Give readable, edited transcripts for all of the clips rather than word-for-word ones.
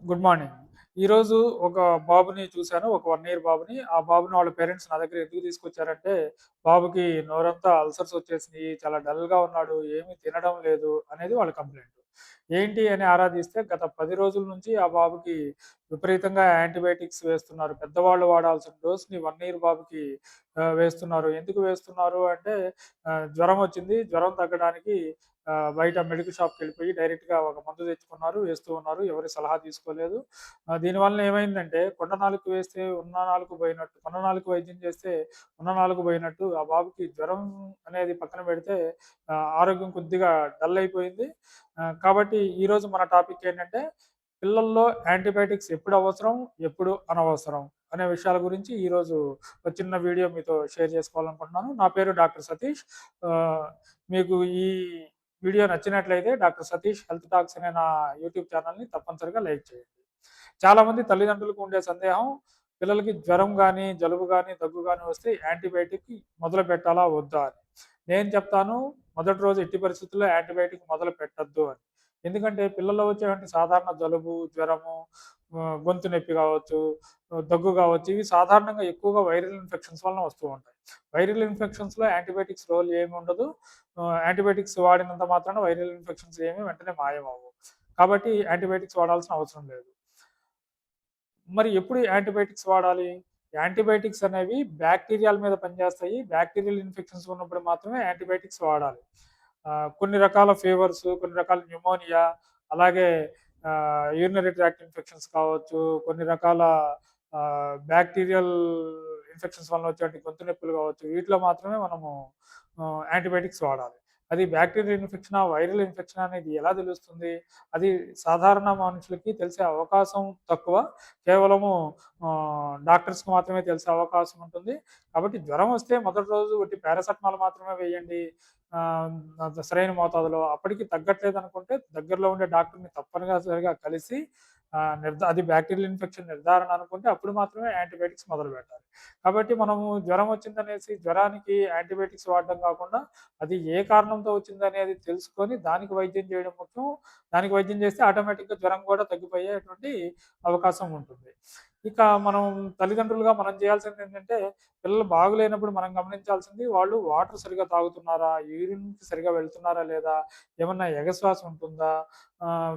Good morning. ఈరోజు ఒక బాబుని చూసాను. ఒక 1 ఇయర్ బాబుని. ఆ బాబుని వాళ్ళ పేరెంట్స్ నా దగ్గర ఎందుకు తీసుకొచ్చారంటే, బాబుకి నోరంతా అల్సర్స్ వచ్చేసినియి. చాలా డల్‌గా ఉన్నాడు. ఏమి తినడం లేదు అనేది వాళ్ళ కంప్లెయింట్. ఏంటి అని ఆరా తీస్తే గత 10 రోజుల నుంచి ఆ బాబుకి విపరీతంగా యాంటీబయాటిక్స్ వేస్తున్నారు. పెద్దవాళ్ళు వాడాల్సిన డోస్‌ని 1 ఇయర్ బాబుకి వేస్తున్నారు. ఎందుకు వేస్తున్నారు అంటే జ్వరం వచ్చింది. జ్వరం తగ్గడానికి బయట మెడికల్ షాప్‌కెళ్ళిపోయి డైరెక్ట్‌గా ఒక మందు తెచ్చుకున్నారు. వేస్తూ ఉన్నారు. ఎవరి సలహా తీసుకోలేదు. దీనివలన ఏమైందంటే కొండ నాలుక వేస్తే ఉన్న నాలుక పోయినట్టు, కొండ నాలుక వైద్యం చేస్తే ఉన్న నాలుక పోయినట్టు ఆ బాబుకి జ్వరం అనేది పక్కన పెడితే ఆరోగ్యం కొద్దిగా డల్ అయిపోయింది. కాబట్టి ఈరోజు మన టాపిక్ ఏంటంటే పిల్లల్లో యాంటీబయాటిక్స్ ఎప్పుడు అవసరం, ఎప్పుడు అనవసరం అనే విషయాల గురించి ఈరోజు ఒక చిన్న వీడియో మీతో షేర్ చేసుకోవాలనుకుంటున్నాను. నా పేరు డాక్టర్ సతీష్. ఆహ్, మీకు ఈ వీడియో నచ్చినట్లయితే డాక్టర్ సతీష్ హెల్త్ టాక్స్ అనే నా యూట్యూబ్ ఛానల్‌ని తప్పనిసరిగా లైక్ చేయండి. చాలామంది తల్లిదండ్రులకు ఉండే సందేహం పిల్లలకి జ్వరం గానీ, జలుబు గానీ, దగ్గు గానీ వస్తే యాంటీబయాటిక్ మొదలుపెట్టాలా? వద్దా? అని. నేను చెప్తాను మొదటి రోజు ఎట్టి పరిస్థితుల్లో యాంటీబయాటిక్ మొదలు పెట్టొద్దు అని. ఎందుకంటే పిల్లల్లో వచ్చేటువంటి సాధారణ జలుబు, జ్వరము, గొంతు నొప్పి కావచ్చు, దగ్గు కావచ్చు ఇవి సాధారణంగా ఎక్కువగా వైరల్ ఇన్ఫెక్షన్స్ వలన వస్తూ ఉంటాయి. వైరల్ ఇన్ఫెక్షన్స్‌లో యాంటీబయాటిక్స్ రోల్ ఏమి ఉండదు. యాంటీబయాటిక్స్ వాడినంత మాత్రాన వైరల్ ఇన్ఫెక్షన్స్ ఏమి వెంటనే మాయమవ్వవు. కాబట్టి యాంటీబయాటిక్స్ వాడాల్సిన అవసరం లేదు. మరి ఎప్పుడు యాంటీబయాటిక్స్ వాడాలి? యాంటీబయాటిక్స్ అనేవి బ్యాక్టీరియాల మీద పనిచేస్తాయి. బ్యాక్టీరియల్ ఇన్ఫెక్షన్స్ ఉన్నప్పుడు మాత్రమే యాంటీబయాటిక్స్ వాడాలి. కొన్ని రకాల ఫీవర్స్, కొన్ని రకాల న్యూమోనియా, అలాగే యూరినరీ ట్రాక్ట్ ఇన్ఫెక్షన్స్ కావచ్చు, కొన్ని రకాల బ్యాక్టీరియల్ ఇన్ఫెక్షన్స్ వలన వచ్చేటువంటి గొంతు నొప్పులు కావచ్చు, వీటిలో మాత్రమే మనము యాంటీబయాటిక్స్ వాడాలి. అది బ్యాక్టీరియల్ ఇన్ఫెక్షనా, వైరల్ ఇన్ఫెక్షనా అనేది ఎలా తెలుస్తుంది? అది సాధారణ మనుషులకి తెలిసే అవకాశం తక్కువ. కేవలము డాక్టర్స్‌కి మాత్రమే తెలిసే అవకాశం ఉంటుంది. కాబట్టి జ్వరం వస్తే మొదటి రోజు ఒట్టి పారాసెటమాల్ మాత్రమే వేయండి. సరైన మోతాదులో. అప్పటికి తగ్గట్లేదనుకుంటే దగ్గరలో ఉండే డాక్టర్‌ని తప్పనిసరిగా కలిసి అది బ్యాక్టీరియల్ ఇన్ఫెక్షన్ నిర్ధారణ అనుకుంటే అప్పుడు మాత్రమే యాంటీబయాటిక్స్ మొదలుపెట్టాలి. కాబట్టి మనము జ్వరం వచ్చిందనేసి జ్వరానికి యాంటీబయాటిక్స్ వాడడం కాకుండా అది ఏ కారణంతో వచ్చిందనేది తెలుసుకొని దానికి వైద్యం చేయడం ముఖ్యం. దానికి వైద్యం చేస్తే ఆటోమేటిక్‌గా జ్వరం కూడా తగ్గిపోయేటువంటి అవకాశం ఉంటుంది. ఇక మనం తల్లిదండ్రులుగా మనం చేయాల్సిందేంటంటే, పిల్లలు బాగోలేనప్పుడు మనం గమనించాల్సింది వాళ్ళు వాటర్ సరిగ్గా తాగుతున్నారా? యూరిన్‌కి సరిగ్గా వెళ్తున్నారా లేదా? ఏమన్నా ఎగస్వాస ఉంటుందా?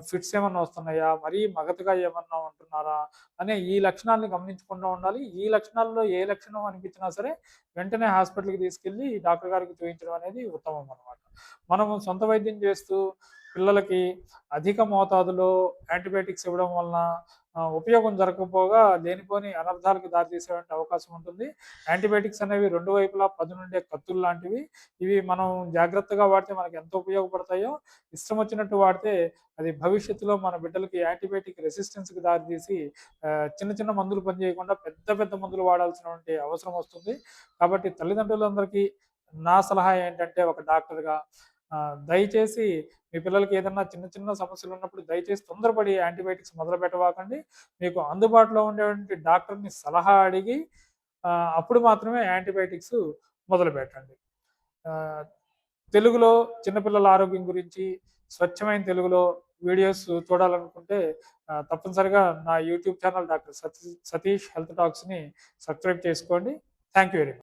ఫిట్స్ ఏమన్నా వస్తున్నాయా? మరీ మగతగా ఏమన్నా ఉంటున్నారా? అనే ఈ లక్షణాలను గమనించకుండా ఉండాలి. ఈ లక్షణాల్లో ఏ లక్షణం అనిపించినా సరే, వెంటనే హాస్పిటల్‌కి తీసుకెళ్ళి డాక్టర్ గారికి చూయించడం అనేది ఉత్తమం అన్నమాట. మనము సొంత వైద్యం చేస్తూ పిల్లలకి అధిక మోతాదులో యాంటీబయాటిక్స్ ఇవ్వడం వలన ఉపయోగం జరగకపోగా లేనిపోని అనర్థాలకు దారితీసేటువంటి అవకాశం ఉంటుంది. యాంటీబయాటిక్స్ అనేవి 2 వైపులా పదునుండే కత్తుల్లాంటివి. ఇవి మనం జాగ్రత్తగా వాడితే మనకు ఎంత ఉపయోగపడతాయో, ఇష్టం వచ్చినట్టు వాడితే అది భవిష్యత్తులో మన బిడ్డలకి యాంటీబయాటిక్ రెసిస్టెన్స్‌కి దారితీసి చిన్న చిన్న మందులు పనిచేయకుండా పెద్ద పెద్ద మందులు వాడాల్సినటువంటి అవసరం వస్తుంది. కాబట్టి తల్లిదండ్రులందరికీ నా సలహా ఏంటంటే ఒక డాక్టర్‌గా దయచేసి మీ పిల్లలకి ఏదన్నా చిన్న చిన్న సమస్యలున్నప్పుడు దయచేసి తొందరపడి యాంటీబయాటిక్స్ మొదలుపెట్టబాకండి. మీకు అందుబాటులో ఉండేటువంటి డాక్టర్‌ని సలహా అడిగి అప్పుడు మాత్రమే యాంటీబయాటిక్స్ మొదలుపెట్టండి. ఆహ్, తెలుగులో చిన్నపిల్లల ఆరోగ్యం గురించి స్వచ్ఛమైన తెలుగులో వీడియోస్ చూడాలనుకుంటే తప్పనిసరిగా నా YouTube channel doctor Satish health టాక్స్‌ని సబ్స్క్రైబ్ చేసుకోండి. Thank you very much.